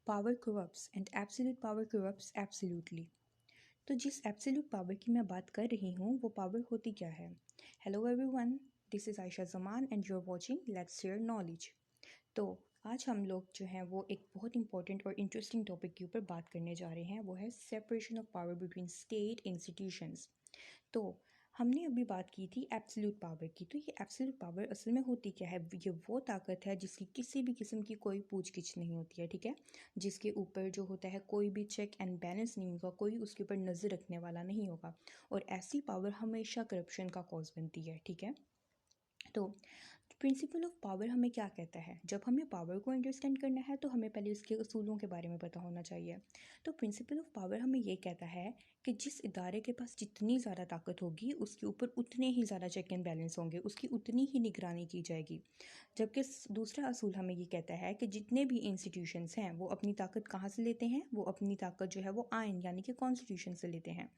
Power corrupts and absolute power corrupts absolutely। तो जिस absolute power की मैं बात कर रही हूँ वो पावर होती क्या है? Hello everyone, this is Ayesha Zaman and you are watching let's share knowledge. तो आज हम लोग जो हैं वो एक बहुत इंपॉर्टेंट और इंटरेस्टिंग टॉपिक के ऊपर बात करने जा रहे हैं, वो है separation of power between state institutions. तो हमने अभी बात की थी एब्सोल्यूट पावर की। तो ये एब्सोल्यूट पावर असल में होती क्या है? ये वो ताकत है जिसकी किसी भी किस्म की कोई पूछ गिछ नहीं होती है, ठीक है, जिसके ऊपर जो होता है कोई भी चेक एंड बैलेंस नहीं होगा, कोई उसके ऊपर नज़र रखने वाला नहीं होगा, और ऐसी पावर हमेशा करप्शन का कॉज बनती है, ठीक है। तो प्रिंसिपल ऑफ पावर हमें क्या कहता है? जब हमें पावर को अंडरस्टैंड करना है तो हमें पहले इसके असूलों के बारे में पता होना चाहिए। तो प्रिंसिपल ऑफ पावर हमें ये कहता है कि जिस इदारे के पास जितनी ज़्यादा ताकत होगी उसके ऊपर उतने ही ज़्यादा चेक एंड बैलेंस होंगे, उसकी उतनी ही निगरानी की जाएगी। जबकि दूसरा असूल हमें ये कहता है कि जितने भी इंस्टीट्यूशंस हैं वो अपनी ताकत कहाँ से लेते हैं? वो अपनी ताकत जो है वो आइन यानी कि कॉन्स्टिट्यूशन से लेते हैं।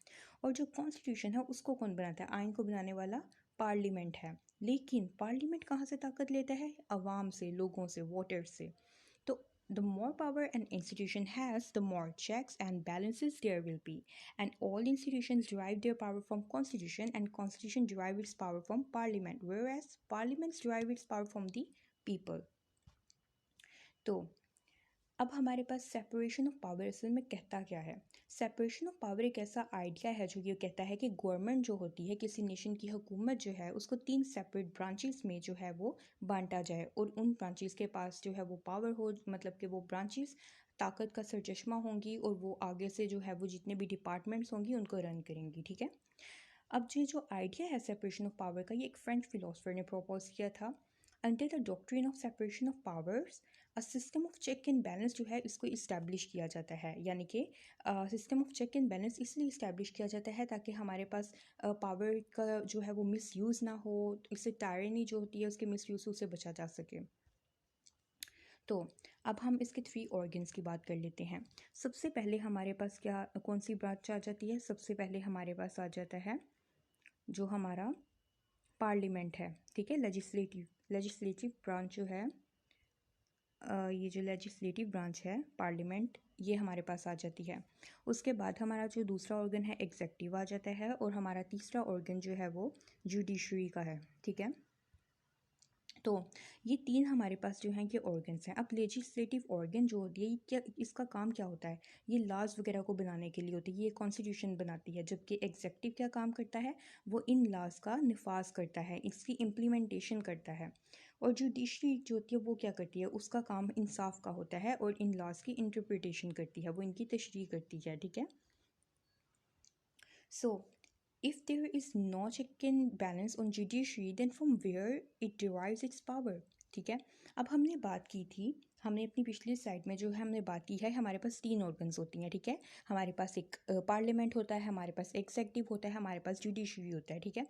और जो कॉन्स्टिट्यूशन है उसको कौन बनाता है? आइन को बनाने वाला पार्लियामेंट है। लेकिन पार्लियामेंट कहाँ से ताकत लेता है? अवाम से, लोगों से, वोटर्स से। तो the more power an institution has the more checks and balances there will be, and all institutions derive their power from constitution and constitution derive its power from parliament, whereas parliaments derive its power from the people। तो अब हमारे पास separation of power असल में कहता क्या है? Separation of power एक ऐसा आइडिया है जो ये कहता है कि गवर्नमेंट जो होती है, किसी नेशन की हुकूमत जो है, उसको 3 सेपरेट ब्रांचेस में जो है वो बांटा जाए, और उन ब्रांचेस के पास जो है वो पावर हो, मतलब कि वो ब्रांचेस ताकत का सरचश्मा होंगी, और वो आगे से जो है वो जितने भी डिपार्टमेंट्स होंगी उनको रन करेंगी, ठीक है। अब ये जो आइडिया है सेपरेशन ऑफ पावर का, ये एक फ्रेंच फिलोसफर ने प्रपोज किया था। Under the doctrine of separation of powers a system of check and balance जो है इसको इस्टेब्लिश किया जाता है। यानी कि system of check and balance इसलिए इस्टेब्लिश किया जाता है ताकि हमारे पास पावर का जो है वो मिसयूज़ ना हो, इससे टायरनी जो होती है उसके मिसयूज़ से बचा जा सके। तो अब हम इसके 3 ऑर्गन्स की बात कर लेते हैं। सबसे पहले हमारे पास क्या कौन सी ब्रांच आ जाती है? सबसे पहले हमारे पास आ जाता है जो हमारा पार्लियामेंट है, ठीक है, लेजिस्लेटिव ब्रांच जो है, ये जो लेजिस्लेटिव ब्रांच है पार्लियामेंट, ये हमारे पास आ जाती है। उसके बाद हमारा जो दूसरा ऑर्गन है एग्जेक्टिव आ जाता है, और हमारा तीसरा ऑर्गन जो है वो जुडिशरी का है, ठीक है। तो ये 3 हमारे पास जो हैं ये ऑर्गन्स हैं। अब लेजिस्लेटिव ऑर्गन जो होती है, क्या इसका काम क्या होता है? ये लॉज वगैरह को बनाने के लिए होती है, ये कॉन्स्टिट्यूशन बनाती है। जबकि एग्जेक्टिव क्या काम करता है? वो इन लॉज का निफाज करता है, इसकी इम्प्लीमेंटेशन करता है। और जुडिशरी जो होती है वो क्या करती है? उसका काम इंसाफ का होता है और इन लॉज की इंटरप्रिटेशन करती है, वो इनकी तशरीह करती है, ठीक है। सो if there is no check and balance on judiciary, then from where it derives its power? ठीक है। अब हमने बात की थी, हमने अपनी पिछली स्लाइड में जो है हमने बात की है, हमारे पास 3 ऑर्गन्स होती हैं, ठीक है। हमारे पास एक पार्लियामेंट होता है, हमारे पास एग्जेक्टिव होता है, हमारे पास जुडिशरी होता है, ठीक है।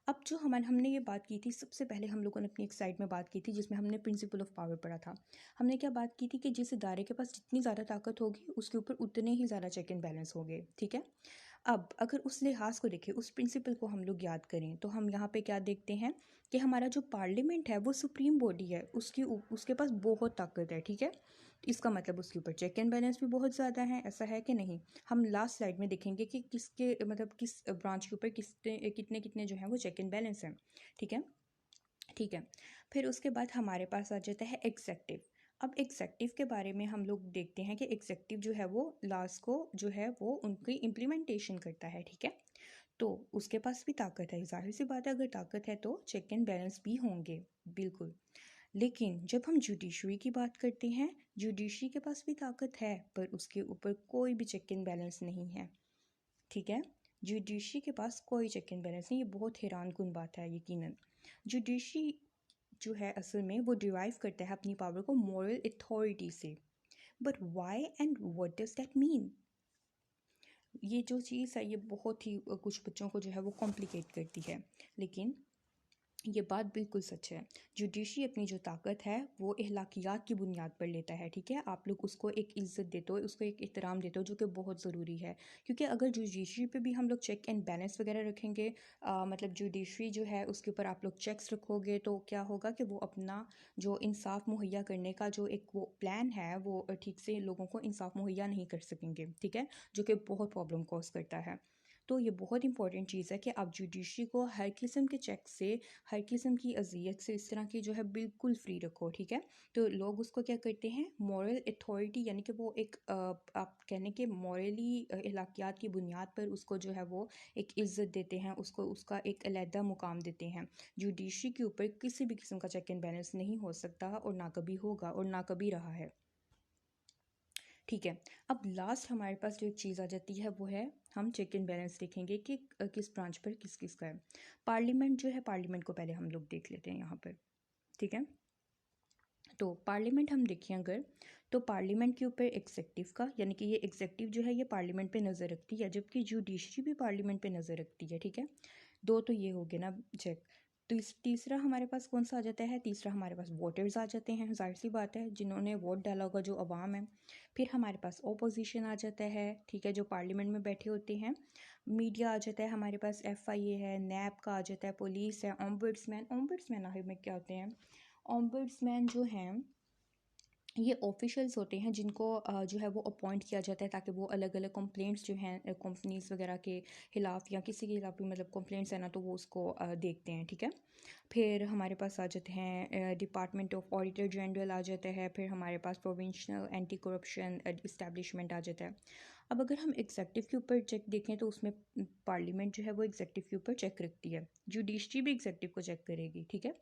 अब जो हमने ये बात की थी, सबसे पहले हम लोगों ने अपनी एक स्लाइड में बात की थी जिसमें हमने प्रिंसिपल ऑफ पावर पढ़ा था। हमने क्या बात की थी कि जिस इदारे के पास जितनी ज़्यादा ताकत होगी उसके ऊपर उतने ही ज़्यादा चेक एंड बैलेंस होंगे, ठीक है। अब अगर उस लिहाज को देखें, उस प्रिंसिपल को हम लोग याद करें, तो हम यहाँ पे क्या देखते हैं कि हमारा जो पार्लियामेंट है वो सुप्रीम बॉडी है, उसके पास बहुत ताकत है, ठीक है। इसका मतलब उसके ऊपर चेक एंड बैलेंस भी बहुत ज़्यादा है, ऐसा है कि नहीं? हम लास्ट स्लाइड में देखेंगे कि किसके मतलब किस ब्रांच के ऊपर कितने कितने जो हैं वो चेक एंड बैलेंस हैं, ठीक है। ठीक है, फिर उसके बाद हमारे पास आ जाता है एग्जेक्टिव। अब एग्जेक्टिव के बारे में हम लोग देखते हैं कि एग्जेक्टिव जो है वो लॉज को जो है वो उनकी इम्प्लीमेंटेशन करता है, ठीक है। तो उसके पास भी ताकत है, जाहिर सी बात है, अगर ताकत है तो चेक एंड बैलेंस भी होंगे, बिल्कुल। लेकिन जब हम जुडिशरी की बात करते हैं, जुडिशरी के पास भी ताकत है पर उसके ऊपर कोई भी चेक एंड बैलेंस नहीं है, ठीक है। जुडिशरी के पास कोई चेक एंड बैलेंस नहीं, ये बहुत हैरान कुन बात है यकीनन। जुडिशरी जो है असल में वो डिराइव करता है अपनी पावर को मॉरल अथॉरिटी से। But why and what does that mean? ये जो चीज़ है ये बहुत ही कुछ बच्चों को जो है वो कॉम्प्लिकेट करती है, लेकिन ये बात बिल्कुल सच है। जुडिशरी अपनी जो ताकत है वो अखलाकियात की बुनियाद पर लेता है, ठीक है? आप लोग उसको एक इज़्ज़त देते हो, उसको एक एहतराम देते हो, जो कि बहुत ज़रूरी है। क्योंकि अगर जुडिशरी पे भी हम लोग चेक एंड बैलेंस वगैरह रखेंगे, मतलब जुडिशरी जो है उसके ऊपर आप लोग चेक्स रखोगे, तो क्या होगा कि वो अपना जो इंसाफ़ मुहैया करने का जो एक वो प्लान है वो ठीक से लोगों को इंसाफ़ मुहैया नहीं कर सकेंगे, ठीक है? जो कि बहुत प्रॉब्लम कॉज़ करता है। तो ये बहुत इंपॉर्टेंट चीज़ है कि आप जुडिशरी को हर किस्म के चेक से, हर किस्म की अज़ियत से, इस तरह की जो है बिल्कुल फ्री रखो, ठीक है? तो लोग उसको क्या करते हैं, मॉरल अथॉरिटी, यानी कि वो एक आप कहने के मॉरली अखलाकियात की बुनियाद पर उसको जो है वो एक इज़्ज़त देते हैं, उसको उसका एक अलहदा मुकाम देते हैं। जुडिशरी के ऊपर किसी भी किस्म का चेक एंड बैलेंस नहीं हो सकता और ना कभी होगा और ना कभी रहा है। ठीक है। अब लास्ट हमारे पास जो एक चीज़ आ जाती है वो है, हम चेक एंड बैलेंस देखेंगे कि किस ब्रांच पर किस किस का है। पार्लियामेंट जो है, पार्लियामेंट को पहले हम लोग देख लेते हैं यहाँ पर, ठीक है? तो पार्लियामेंट हम देखें अगर, तो पार्लियामेंट के ऊपर एग्जेक्टिव का, यानी कि ये एग्जेक्टिव जो है ये पार्लियामेंट पे नज़र रखती है, जबकि जुडिशरी भी पार्लियामेंट पे नज़र रखती है, ठीक है? दो तो ये हो गए ना चेक। तो तीसरा हमारे पास कौन सा आ जाता है? तीसरा हमारे पास वोटर्स आ जाते हैं, जाहिर सी बात है, जिन्होंने वोट डाला होगा, जो अवाम है। फिर हमारे पास ओपोजिशन आ जाता है, ठीक है, जो पार्लियामेंट में बैठे होते हैं। मीडिया आ जाता है हमारे पास, FIA है, नैब का आ जाता है, पुलिस है, ओम्बड्समैन। ओम्बड्समैन आखिर में क्या होते हैं? ओम्बड्समैन जो हैं ये ऑफिशियल्स होते हैं, जिनको जो है वो अपॉइंट किया जाता है, ताकि वो अलग अलग कंप्लेंट्स जो हैं कंपनीज वगैरह के खिलाफ या किसी के खिलाफ भी, मतलब कंप्लेंट्स है ना, तो वो उसको देखते हैं, ठीक है? फिर हमारे पास आ जाते हैं डिपार्टमेंट ऑफ ऑडिटर जनरल आ जाता है। फिर हमारे पास प्रोविंशनल एंटी करप्शन इस्टेब्लिशमेंट आ जाता है। अब अगर हम एग्जेक्टिव के ऊपर चेक देखें, तो उसमें पार्लियामेंट जो है वो एग्जेक्टिव के ऊपर चेक रखती है, जुडिशरी भी एग्जेक्टिव को चेक करेगी, ठीक है?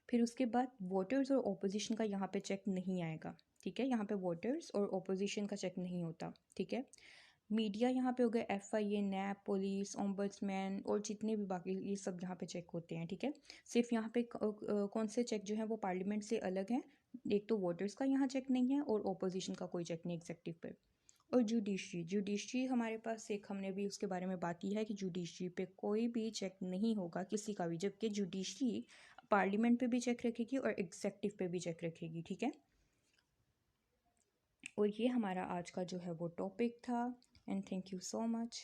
फिर उसके बाद वोटर्स और ओपोजिशन का यहाँ पे चेक नहीं आएगा, ठीक है? यहाँ पे वोटर्स और ओपोजिशन का चेक नहीं होता, ठीक है? मीडिया यहाँ पे हो गया, FIA, नैब, पुलिस, ओम्बड्समैन और जितने भी बाकी, ये सब यहाँ पे चेक होते हैं, ठीक है? सिर्फ यहाँ पे कौन से चेक जो है वो पार्लियामेंट से अलग हैं। एक तो वोटर्स का यहाँ चेक नहीं है और ओपोजिशन का कोई चेक नहीं एग्जेक्टिव पर। और जुडिशरी, जुडिशरी हमारे पास एक, हमने भी उसके बारे में बात की है कि जुडिशरी पे कोई भी चेक नहीं होगा किसी का भी, जबकि जुडिशरी पार्लियामेंट पे भी चेक रखेगी और एग्जेक्टिव पे भी चेक रखेगी, ठीक है? और ये हमारा आज का जो है वो टॉपिक था। And thank you so much.